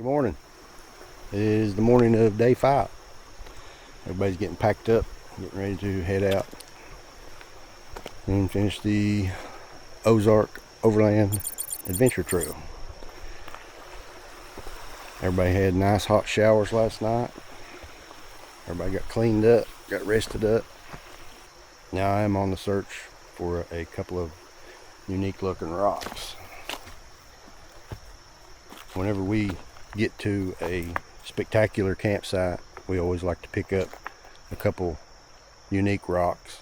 Good morning. It is the morning of day 5. Everybody's getting packed up, getting ready to head out and finish the Ozark Overland Adventure Trail. Everybody had nice hot showers last night. Everybody got cleaned up, got rested up. Now I am on the search for a couple of unique looking rocks. Whenever we get to a spectacular campsite, we always like to pick up a couple unique rocks.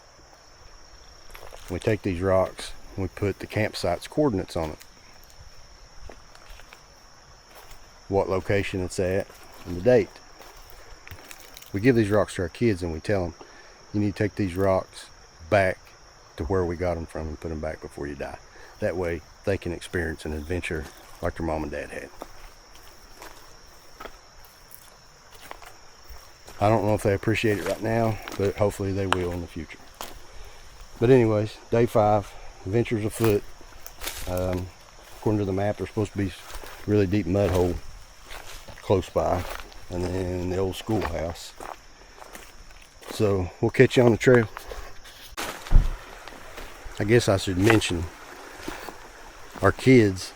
We take these rocks and we put the campsite's coordinates on it, what location it's at, and the date. We give these rocks to our kids and we tell them, you need to take these rocks back to where we got them from and put them back before you die. That way they can experience an adventure like their mom and dad had. I don't know if they appreciate it right now, but hopefully they will in the future. But anyways, day 5, adventures afoot. According to the map, there's supposed to be a really deep mud hole close by, and then the old schoolhouse. So we'll catch you on the trail. I guess I should mention our kids.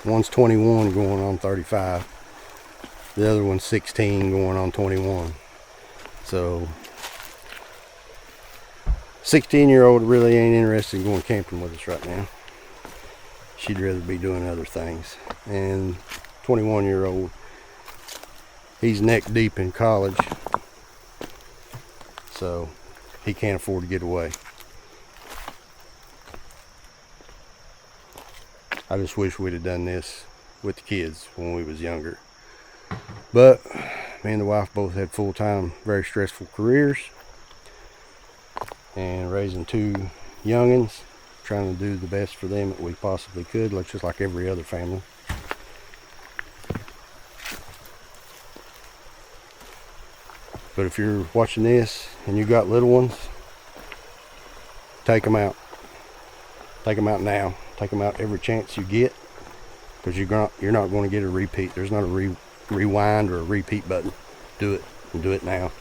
One's 21 going on 35. The other one's 16 going on 21. So 16-year-old really ain't interested in going camping with us right now. She'd rather be doing other things. And 21-year-old, he's neck deep in college, so he can't afford to get away. I just wish we'd have done this with the kids when we was younger. But me and the wife both had full-time, very stressful careers, and raising 2 youngins, trying to do the best for them that we possibly could, just like every other family. But if you're watching this and you got little ones, take them out. Take them out now. Take them out every chance you get, because you're not going to get a repeat. There's not a rewind or a repeat button. Do it, and do it now.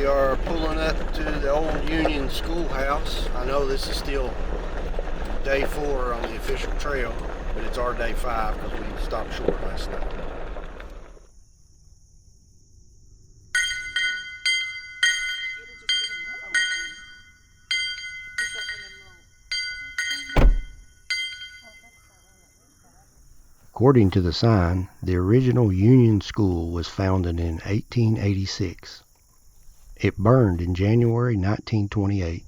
We are pulling up to the old Union Schoolhouse. I know this is still day 4 on the official trail, but it's our day 5 because we stopped short last night. According to the sign, the original Union School was founded in 1886. It burned in January 1928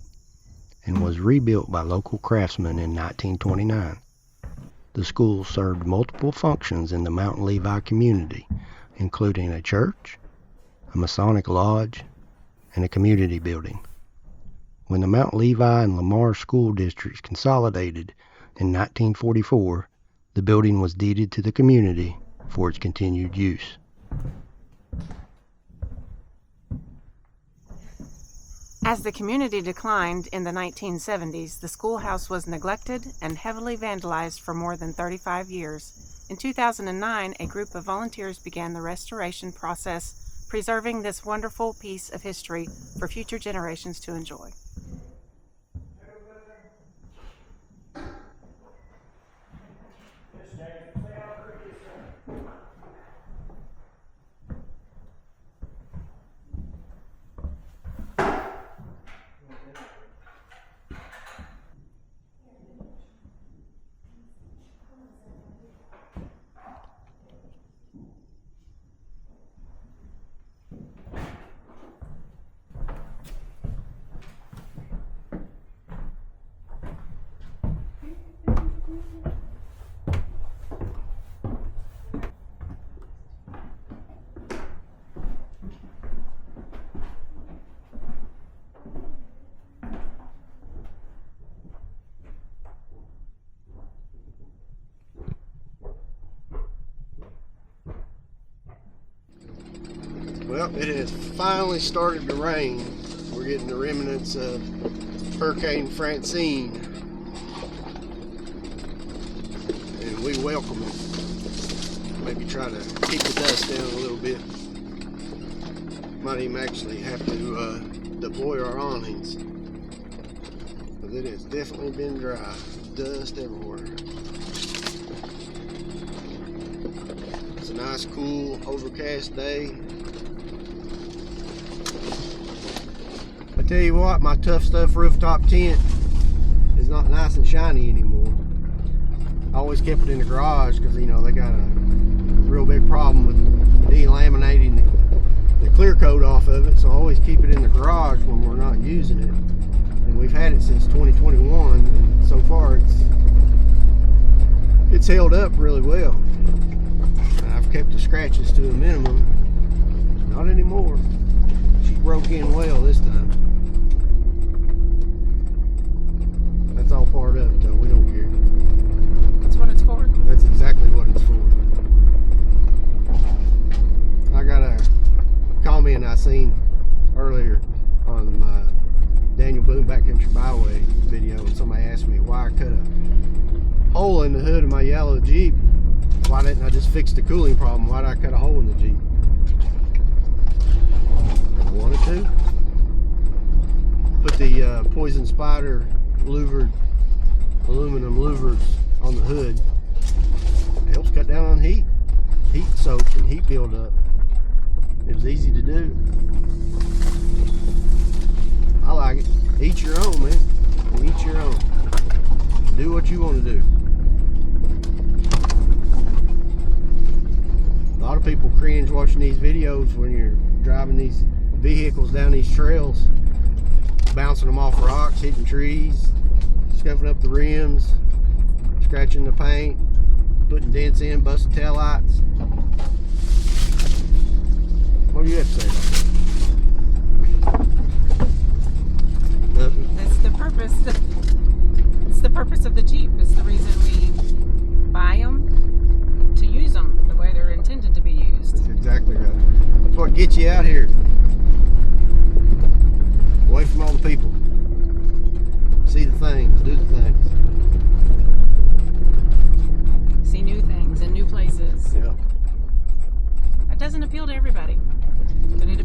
and was rebuilt by local craftsmen in 1929. The school served multiple functions in the Mount Levi community, including a church, a Masonic lodge, and a community building. When the Mount Levi and Lamar school districts consolidated in 1944, the building was deeded to the community for its continued use. As the community declined in the 1970s, the schoolhouse was neglected and heavily vandalized for more than 35 years. In 2009, a group of volunteers began the restoration process, preserving this wonderful piece of history for future generations to enjoy. Well, it has finally started to rain. We're getting the remnants of Hurricane Francine, and we welcome it. Maybe try to keep the dust down a little bit. Might even actually have to deploy our awnings, because it has definitely been dry. Dust everywhere. It's a nice, cool, overcast day. I tell you what, my Tough Stuff rooftop tent is not nice and shiny anymore. I always kept it in the garage because, you know, they got a real big problem with delaminating the clear coat off of it, so I always keep it in the garage when we're not using it. And we've had it since 2021, and so far it's held up really well. And I've kept the scratches to a minimum. Not anymore. She broke in well this time. That's all part of it, though. We don't care. That's what it's for. That's exactly what it's for. I got a comment I seen earlier on my Daniel Boone Backcountry Byway video, and somebody asked me why I cut a hole in the hood of my yellow Jeep. Why didn't I just fix the cooling problem? Why did I cut a hole in the Jeep? I wanted to. Put the Poison Spider louvered aluminum louvers on the hood. It helps cut down on heat soak and heat buildup. It was easy to do. I like it. Each your own, man. Each your own. Do what you want to do. A lot of people cringe watching these videos when you're driving these vehicles down these trails, bouncing them off rocks, hitting trees, scuffing up the rims, scratching the paint, putting dents in, busting tail lights. What do you have to say about that? Nothing. That's the purpose. It's the purpose of the Jeep. It's the reason we buy them, to use them the way they're intended to be used. That's exactly right. That's what gets you out here. Away from all the people. See the things, do the things. See new things in new places. Yeah. That doesn't appeal to everybody, but it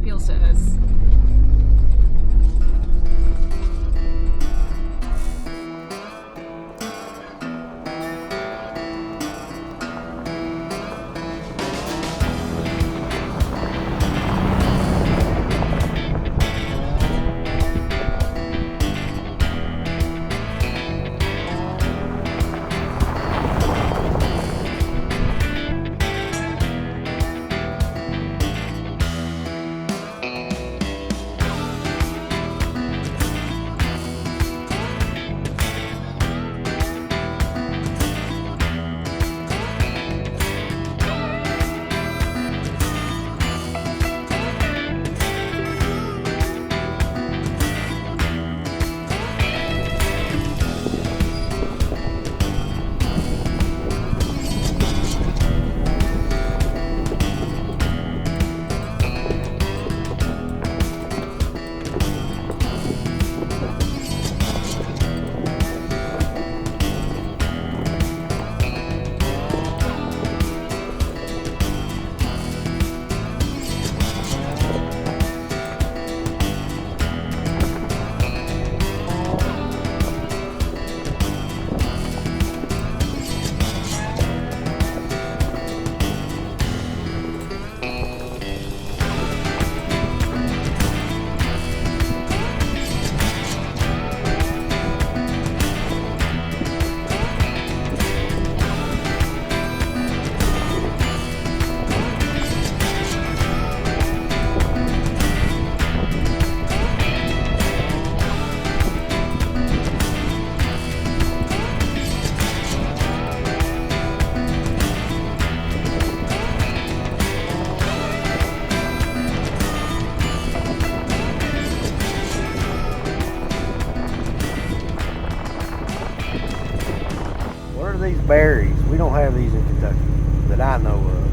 berries. We don't have these in Kentucky that I know of.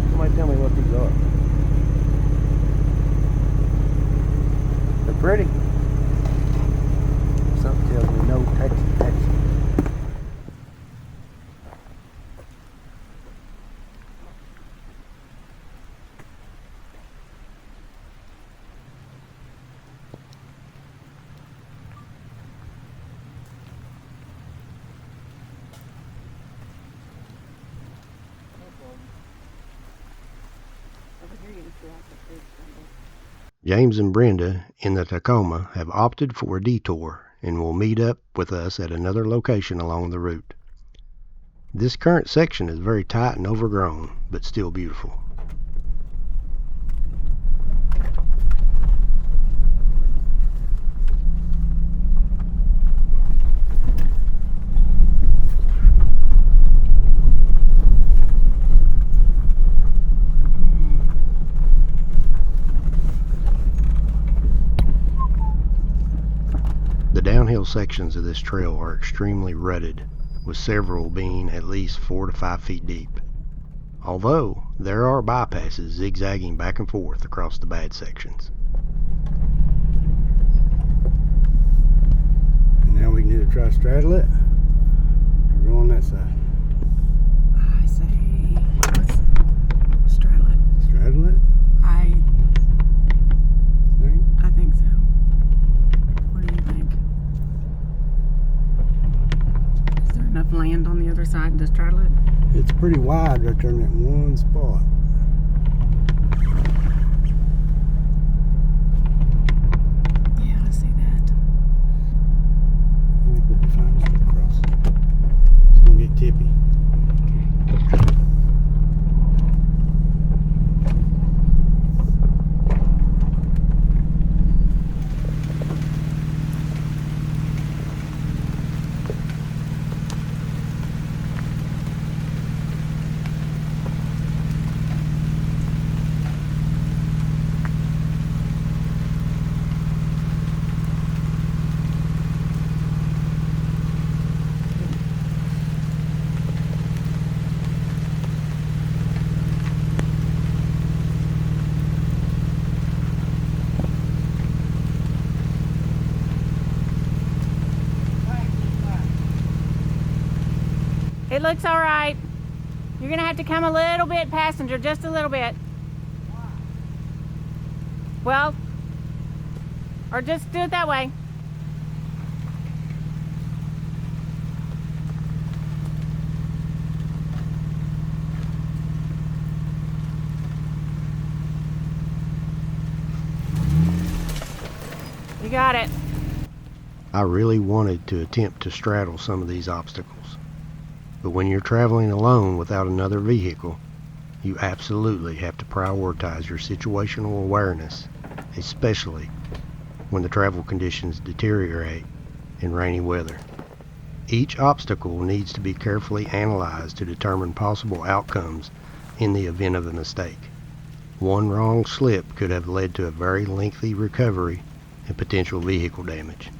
Somebody tell me what these are. They're pretty. Something tells me no Texas. James and Brenda in the Tacoma have opted for a detour and will meet up with us at another location along the route. This current section is very tight and overgrown, but still beautiful. The downhill sections of this trail are extremely rutted, with several being at least 4 to 5 feet deep. Although there are bypasses zigzagging back and forth across the bad sections. And now we can either try to straddle it or go on that side. I say, let's straddle it. Straddle it? I think so. What do you think? Is there enough land on the other side to straddle it? It's pretty wide right there in that one spot. Yeah, I see that. I think we'll be fine just to cross. It's gonna get tippy. It looks all right. You're gonna have to come a little bit passenger, just a little bit. Well, or just do it that way. You got it. I really wanted to attempt to straddle some of these obstacles. But when you're traveling alone without another vehicle, you absolutely have to prioritize your situational awareness, especially when the travel conditions deteriorate in rainy weather. Each obstacle needs to be carefully analyzed to determine possible outcomes in the event of a mistake. One wrong slip could have led to a very lengthy recovery and potential vehicle damage.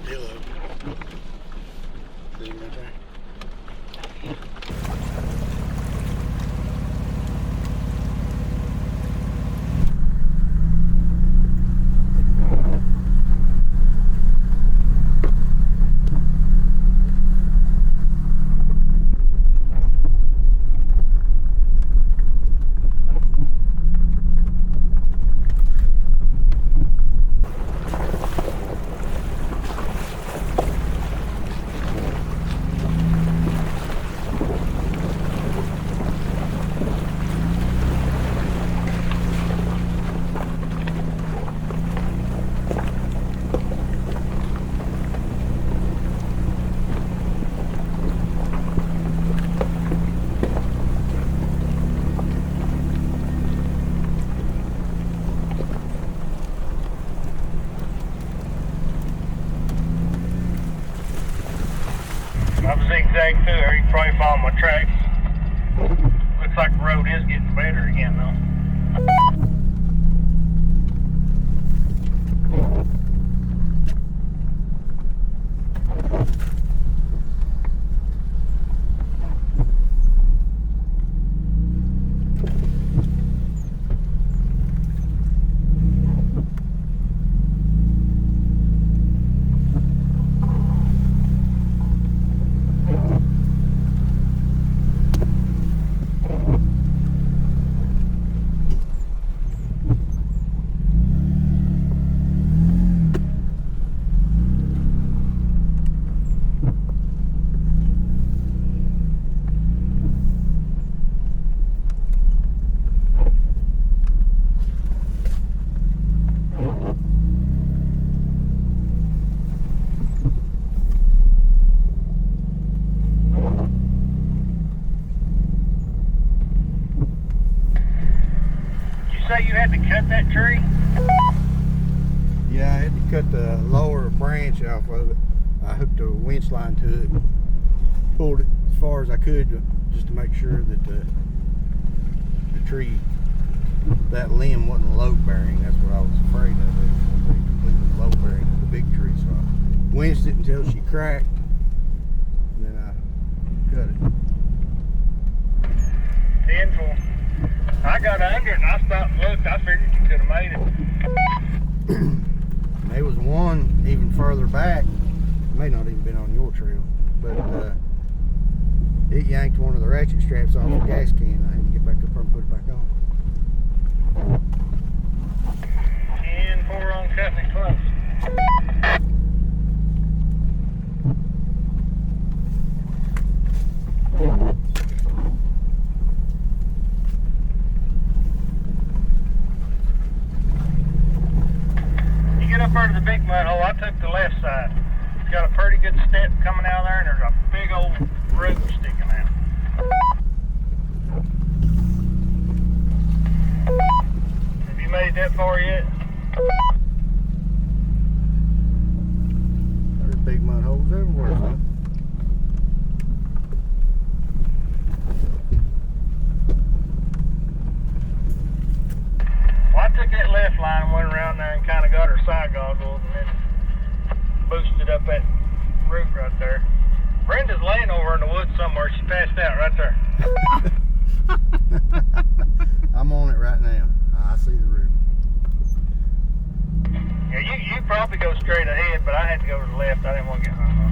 Hello. See him right there? I'm zigzag through there. You can probably follow my tracks. Looks like the road is getting better again, though. Say you had to cut that tree? Yeah, I had to cut the lower branch off of it. I hooked a winch line to it, pulled it as far as I could just to make sure that the tree, that limb wasn't load bearing. That's what I was afraid of. It was going to be completely load bearing, the big tree. So I winched it until she cracked, and then I cut it. 10-4. I got under it and I stopped and looked. I figured you could have made it. There was one even further back. It may not even been on your trail, but it yanked one of the ratchet straps off the gas can. I had to get back up there and put it back on. 10-4 on cutting it close. Up under the big mud hole, I took the left side. It's got a pretty good step coming out there, and there's a big old root sticking out. Have you made that far yet? There's big mud holes everywhere, son. Well, I took that left line and went around there and kind of got her side goggles and then boosted up that root right there. Brenda's laying over in the woods somewhere. She passed out right there. I'm on it right now. I see the root. Yeah, you probably go straight ahead, but I had to go to the left. I didn't want to get hung up.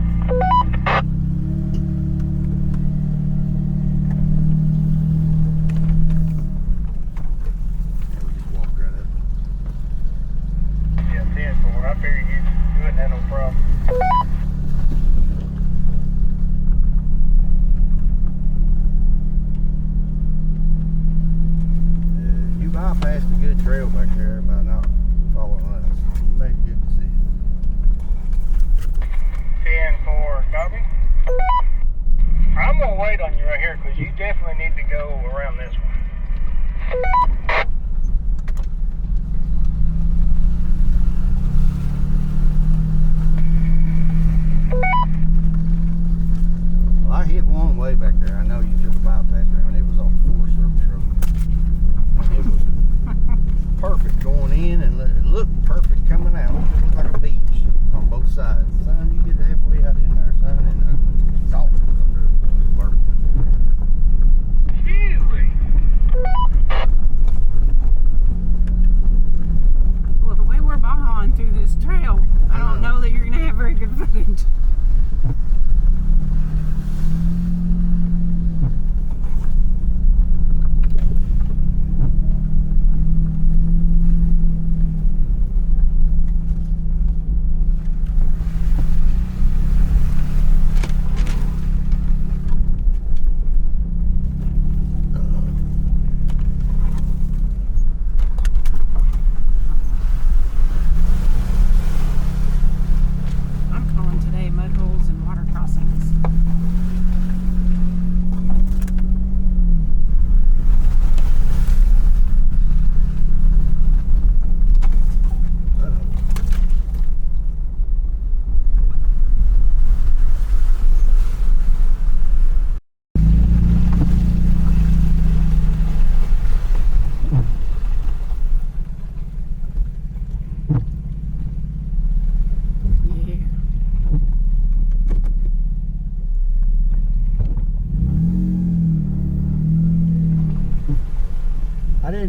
I figured you wouldn't have no problem. You bypassed a good trail back there by not following us. You made a good decision. 10-4, copy? I'm going to wait on you right here because you definitely need to go around this one. Well, I hit one way back there. I know you took a bypass around. It was on the Forest Service road. It was perfect going in, and it looked perfect coming out. It looked like a beach on both sides. Son,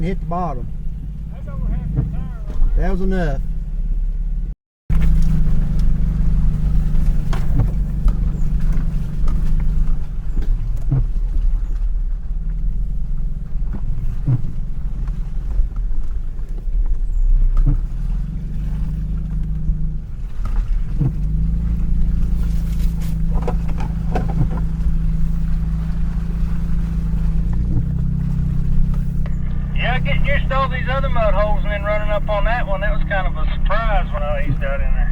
hit the bottom. That's over half your tire right there. That was enough. Yeah, getting used to all these other mud holes and then running up on that one, that was kind of a surprise when I eased out in there.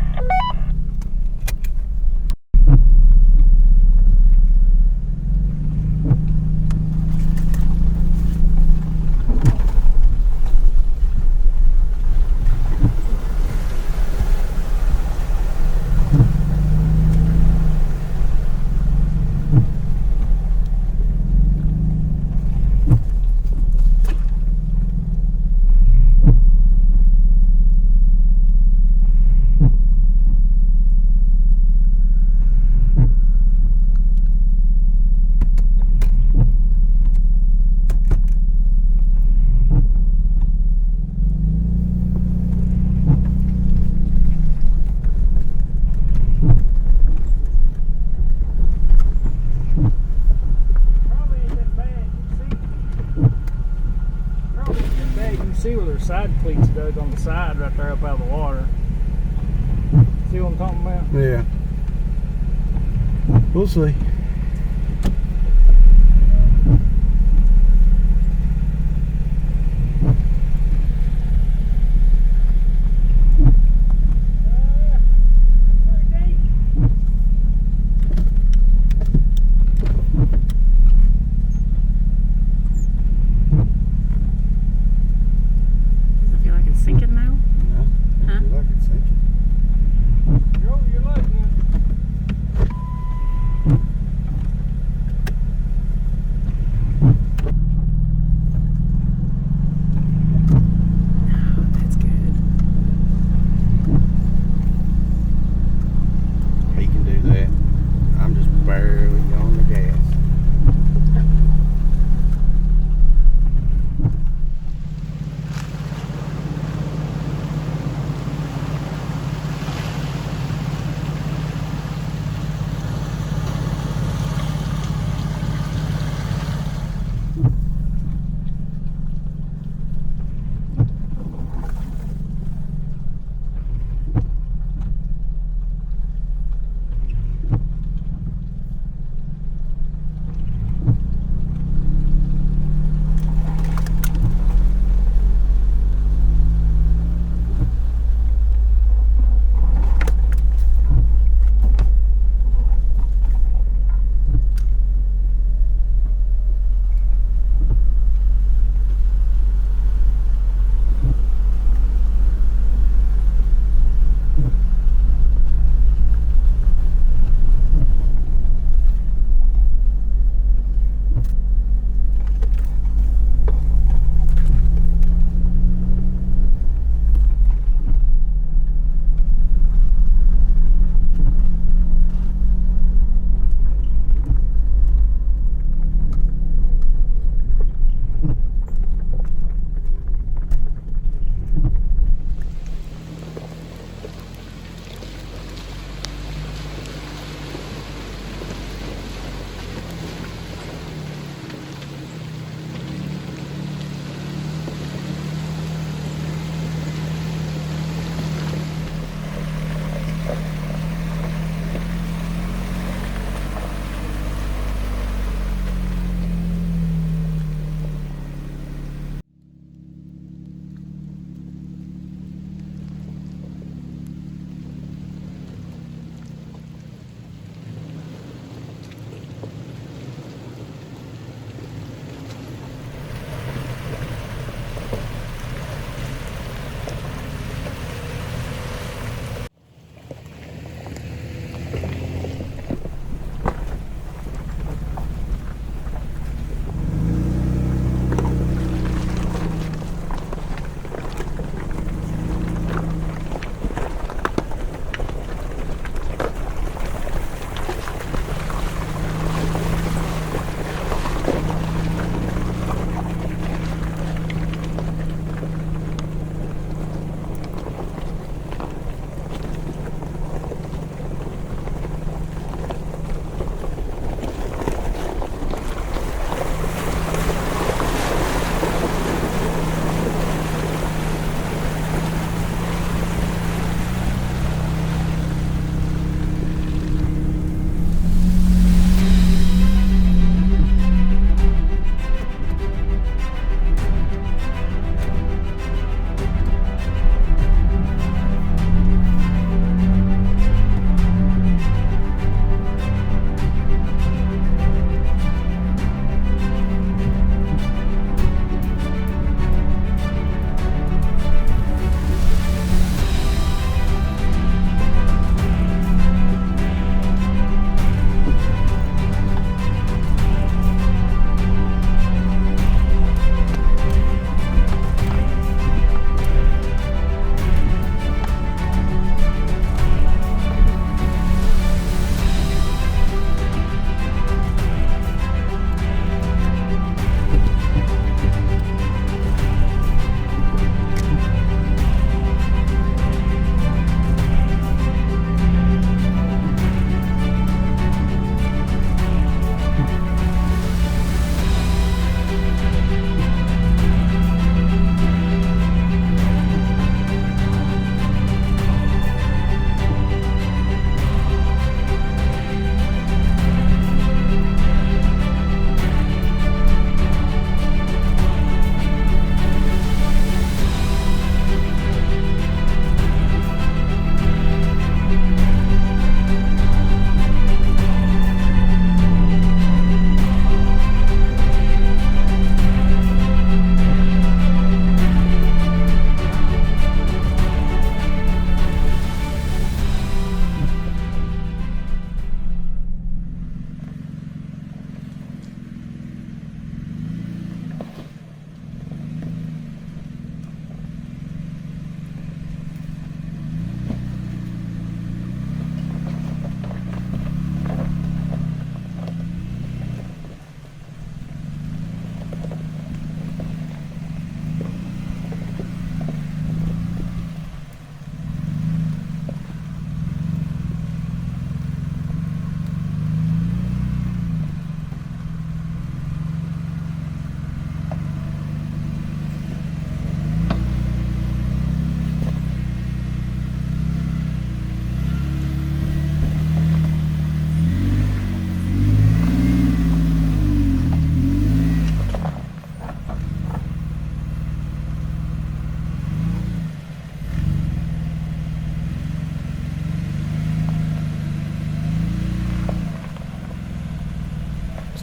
See where their side cleats dug on the side right there up out of the water. See what I'm talking about? Yeah. We'll see. Sinking now? No, I Huh? feel like it's sinking. You're over your leg now.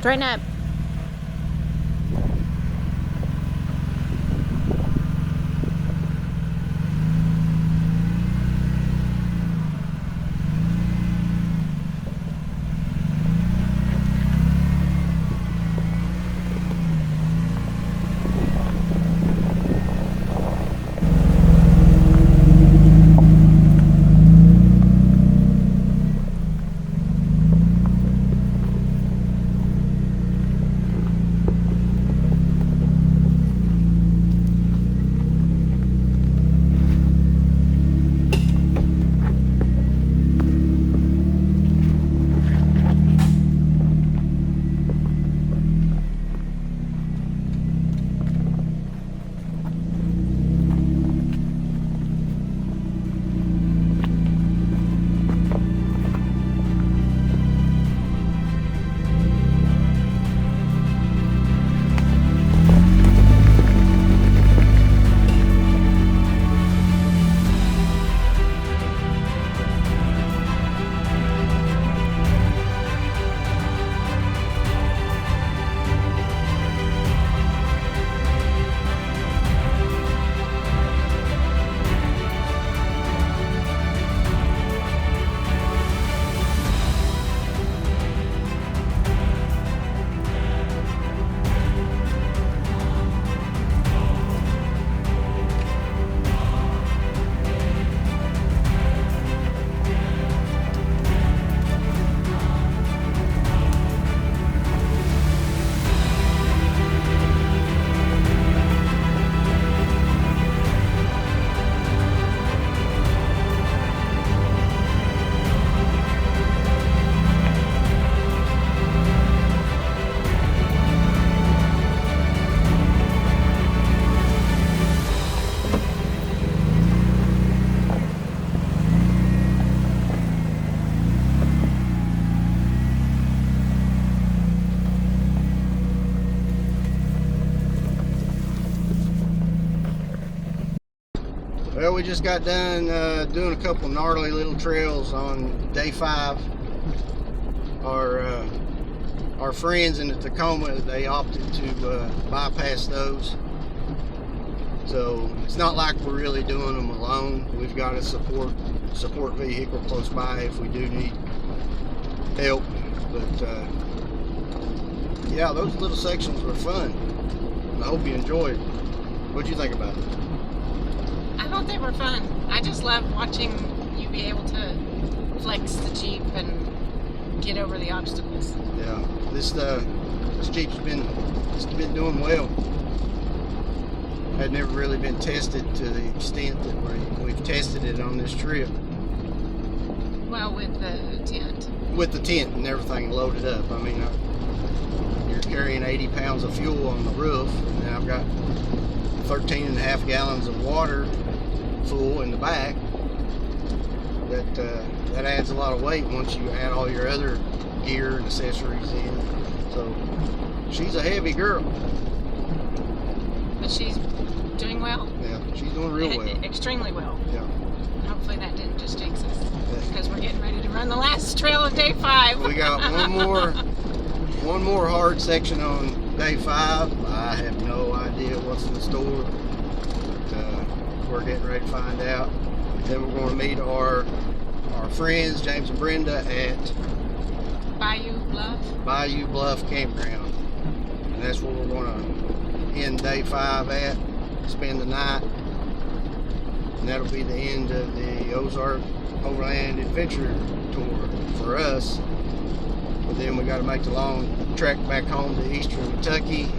Straighten up. Well, we just got done doing a couple gnarly little trails on day 5. Our friends in the Tacoma, they opted to bypass those. So it's not like we're really doing them alone. We've got a support vehicle close by if we do need help. But yeah, those little sections were fun. I hope you enjoyed. What'd you think about it? I thought they were fun. I just love watching you be able to flex the Jeep and get over the obstacles. Yeah, this Jeep's been doing well. Had never really been tested to the extent that we've tested it on this trip. Well, with the tent. With the tent and everything loaded up. I mean, you're carrying 80 pounds of fuel on the roof, and I've got 13.5 gallons of water full in the back. That adds a lot of weight once you add all your other gear and accessories in. So she's a heavy girl. But she's doing well. Yeah, she's doing real well. Extremely well. Yeah. Hopefully that didn't just jinx us, because we're getting ready to run the last trail of day 5. We got one more hard section on day 5. I have no idea what's in store, but we're getting ready to find out. Then we're going to meet our friends James and Brenda at Bayou Bluff Campground, and that's where we're going to end day 5 at. Spend the night, and that'll be the end of the Ozark Overland Adventure Tour for us. But then we got to make the long trek back home to eastern Kentucky.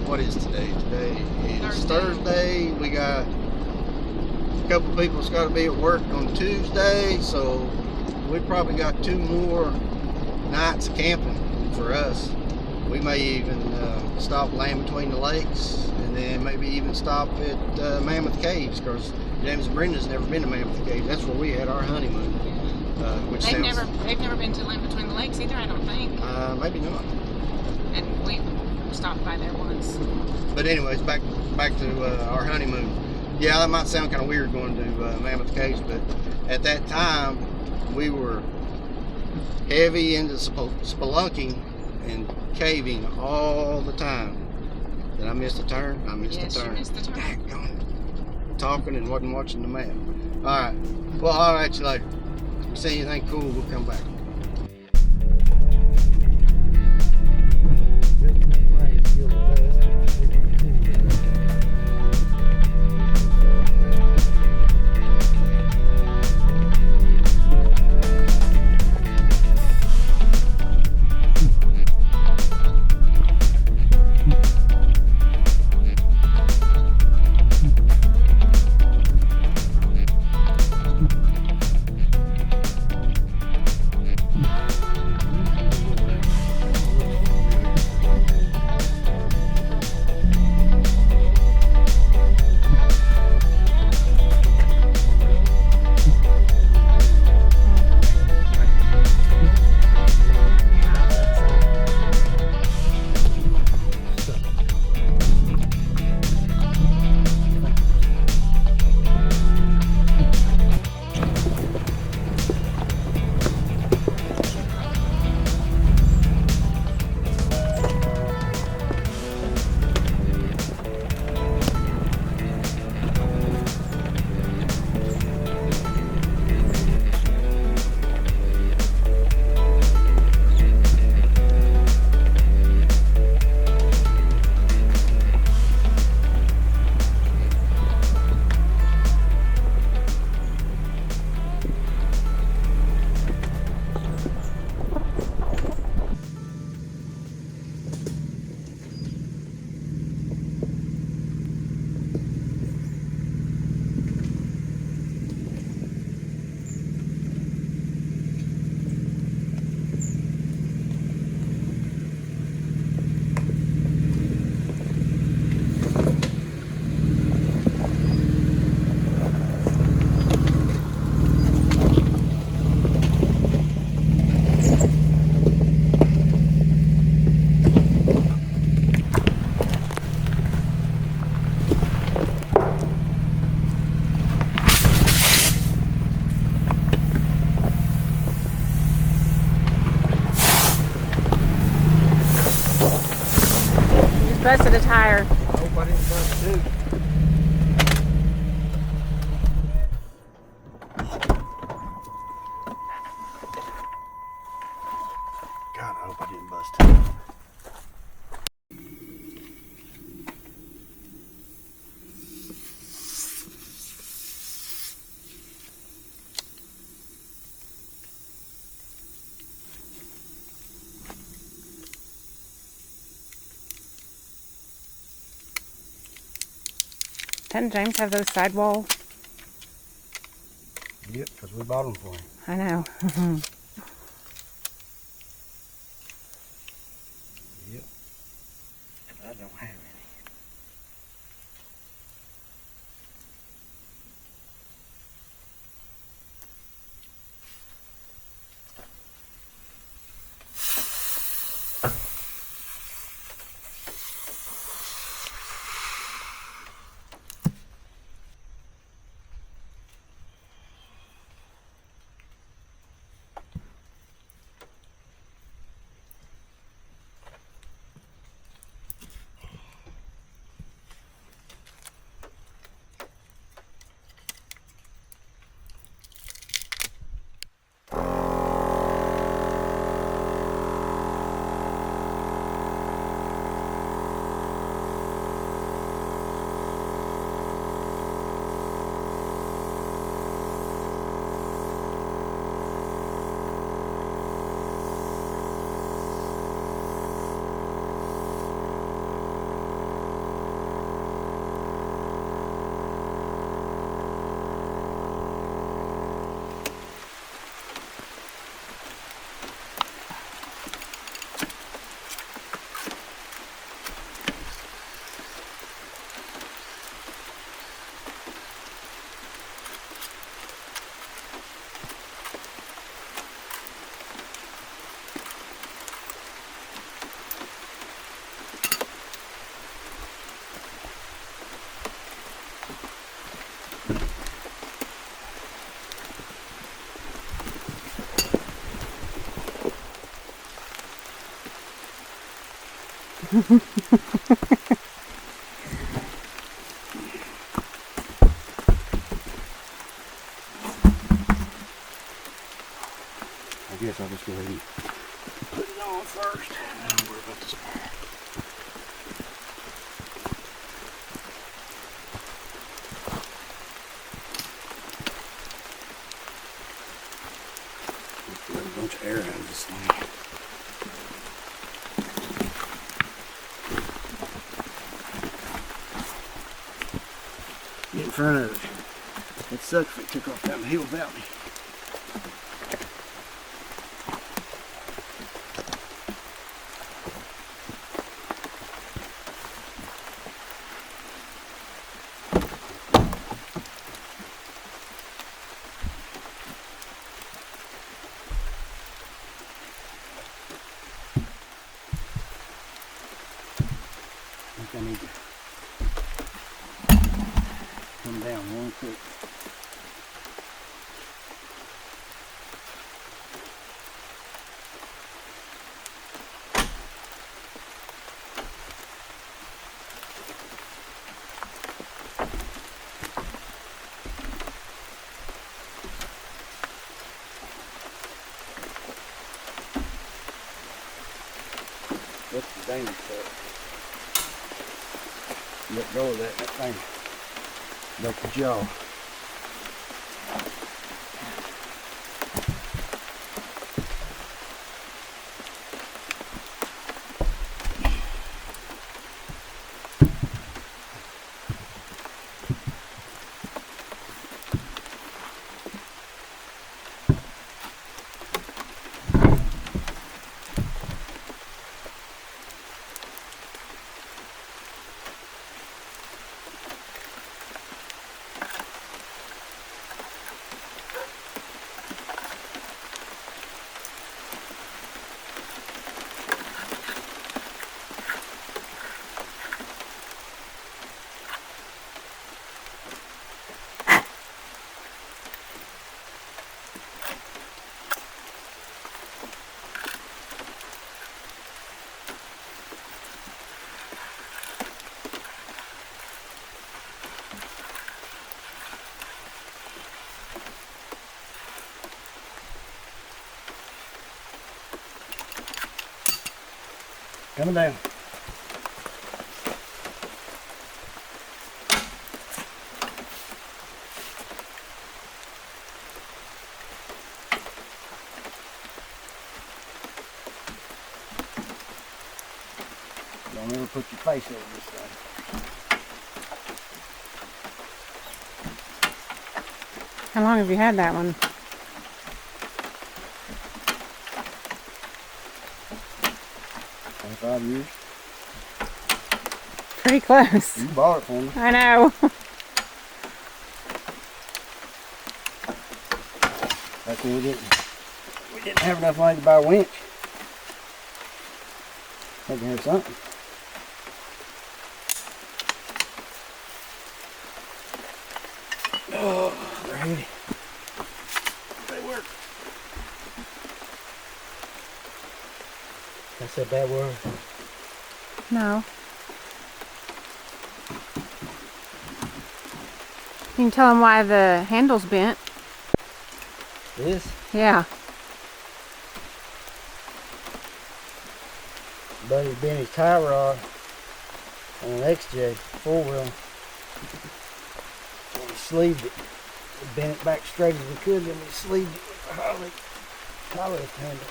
What is today? Today is Thursday. We got a couple people that's got to be at work on Tuesday, so we probably got 2 more nights of camping for us. We may even stop Land Between the Lakes, and then maybe even stop at Mammoth Caves, because James and Brenda's never been to Mammoth Caves. That's where we had our honeymoon. They've never been to Land Between the Lakes either, I don't think. Maybe not. And we stopped by there once. But anyways, back to our honeymoon. Yeah, that might sound kind of weird going to Mammoth Caves, but at that time we were heavy into spelunking, and caving all the time. Did I miss the turn? I missed the turn. Yes, you missed the turn. Daggone. Talking and wasn't watching the map. All right. Well, all right, you later. If we see anything cool, we'll come back. Busted a tire. I hope I didn't bust too. God, I hope I didn't bust too. Doesn't James have those sidewall? Yep, because we bought them for him. I know. Yep. I don't have any. I guess I'll just go ahead and put it on first. Don't worry about this part. Let a bunch of air out of this thing. Get in front of it. It sucks if it took off down the hill without me. I need to come down one quick. That's the dangerous part. Let go of that thing broke the jaw. Coming down. Don't ever put your face over this thing. How long have you had that one? 25 years. Pretty close. You bought it for me. I know. That's when we didn't have enough money to buy a winch. Had to have something. Oh, they're heavy. They work. That's a bad word. No. You can tell them why the handle's bent. This? Yeah. Buddy bent his tie rod on an XJ 4-wheel. So we sleeved it. We bent it back straight as we could, then we sleeved it with the high lift handle.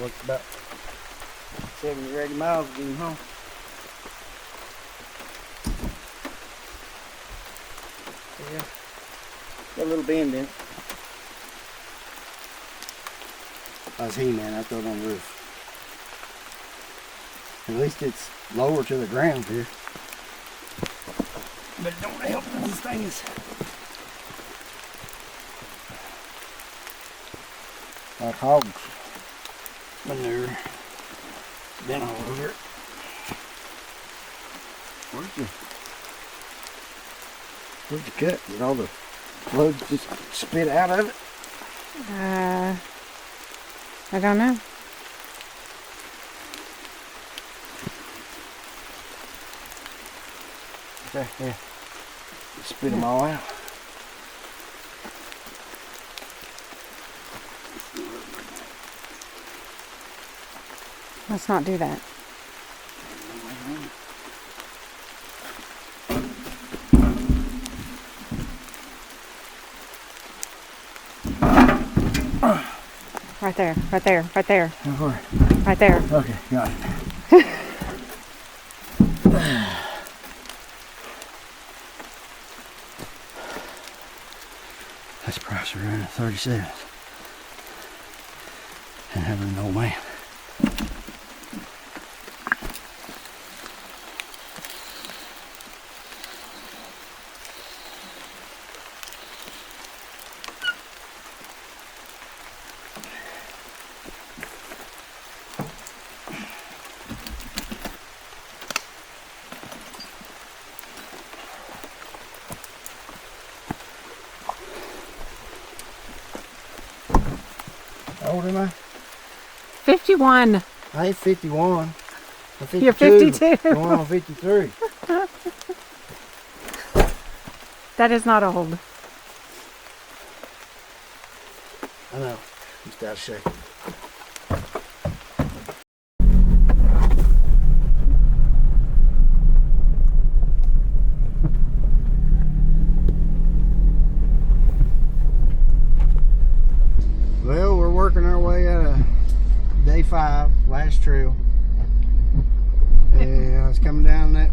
Worked about 70 or 80 miles getting home. Yeah, got a little bend in it. I was He-Man, I throw it on the roof. At least it's lower to the ground here. But it don't help that this thing is like hogs manure. Been all over it. Where's the cut? Did all the blood just spit out of it? I don't know. Okay, yeah. Spit them all out. Let's not do that. Right there, right there, right there. Right there. Okay, got it. That's price of running 37 and having an old man. How old am I? 51. I ain't 51. I'm 52. You're 52. Going on 53. That is not old. I know. Just out of shape. Well, we're working our way out of day 5, last trail. And I was coming down that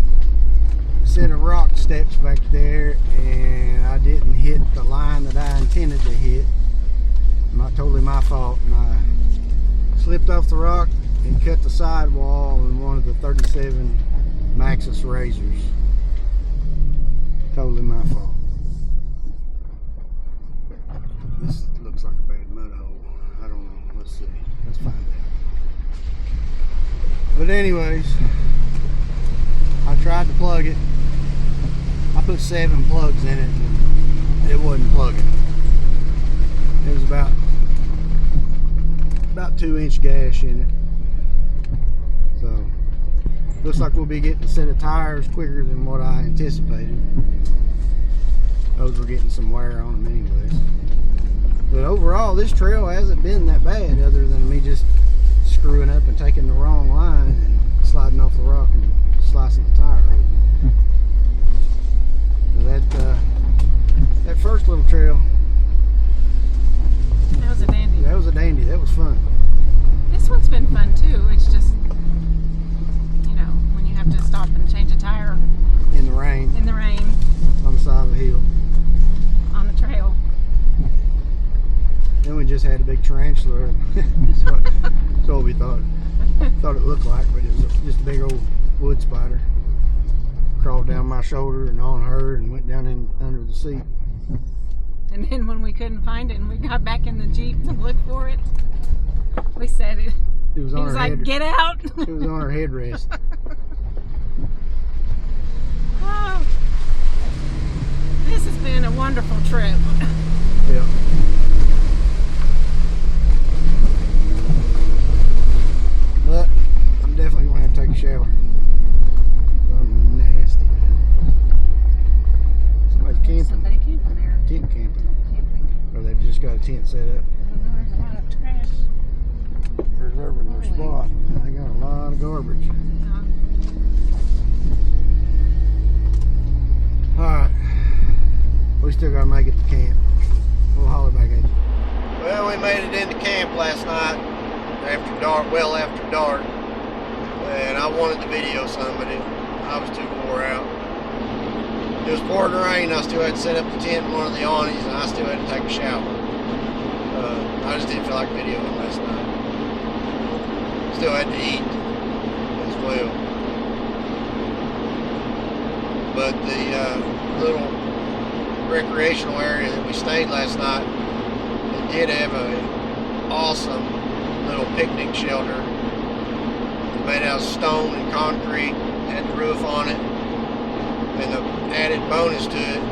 set of rock steps back there, and I didn't hit the line that I intended to hit. Not totally my fault, and I slipped off the rock and cut the sidewall in one of the 37 Maxxis razors. Totally my fault. This looks like a bad mud hole. I don't know. Let's see. Let's find out. But anyways, I tried to plug it. I put 7 plugs in it and it wasn't plugging. It was about 2-inch gash in it. So looks like we'll be getting a set of tires quicker than what I anticipated. Those were getting some wear on them anyways. But overall, this trail hasn't been that bad, other than me just screwing up and taking the wrong line and sliding off the rock and slicing the tire open. Now that first little trail, That was a dandy. that was a dandy. That was fun. This one's been fun too. It's just, you know, when you have to stop and change a tire In the rain, in the rain on the side of a hill. on the trail. Then we just had a big tarantula. That's what we thought it looked like, but it was just a big old wood spider. Crawled down my shoulder and on her and went down in under the seat. And then when we couldn't find it and we got back in the Jeep to look for it, we said it. It was He on was her like, head. "Get out!" It was on her headrest. Oh, this has been a wonderful trip. Yeah. But I'm definitely gonna have to take a shower. I'm nasty. Somebody's camping. Somebody camping there. Tent camping. Camping. Or they've just got a tent set up. I don't know, there's a lot of trash. Reserving their spot. They got a lot of garbage. Alright. We still gotta make it to camp. We'll holler back at you. Well, we made it into camp last night after dark, well after dark. And I wanted to video some, but I was too wore out. It was pouring rain. I still had to set up the tent in one of the awnings, and I still had to take a shower. I just didn't feel like videoing last night. Still had to eat as well. But the little recreational area that we stayed last night, it did have a awesome little picnic shelter. It made out of stone and concrete, had the roof on it, and the added bonus to it,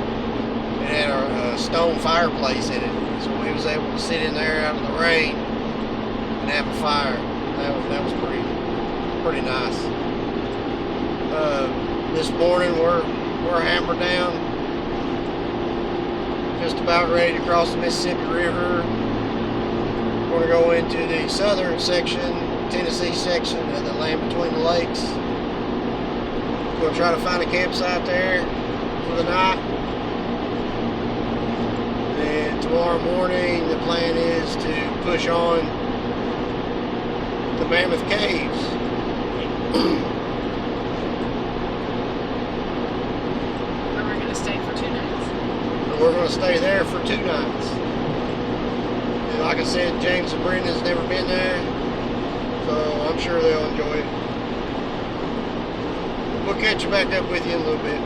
it had a stone fireplace in it. So we was able to sit in there out of the rain and have a fire. That was pretty nice. This morning we're we're hammered down, just about ready to cross the Mississippi River. We're going to go into the southern section, Tennessee section of the land between the lakes. We're going to try to find a campsite there for the night. And tomorrow morning the plan is to push on the Mammoth Caves. Where we're going to stay for 2 nights. And we're going to stay there for 2 nights. And like I said, James and Brenda's never been there, so I'm sure they'll enjoy it. We'll catch back up with you in a little bit.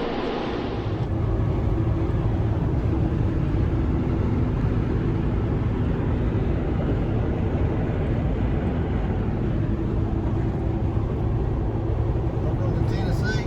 Welcome to Tennessee.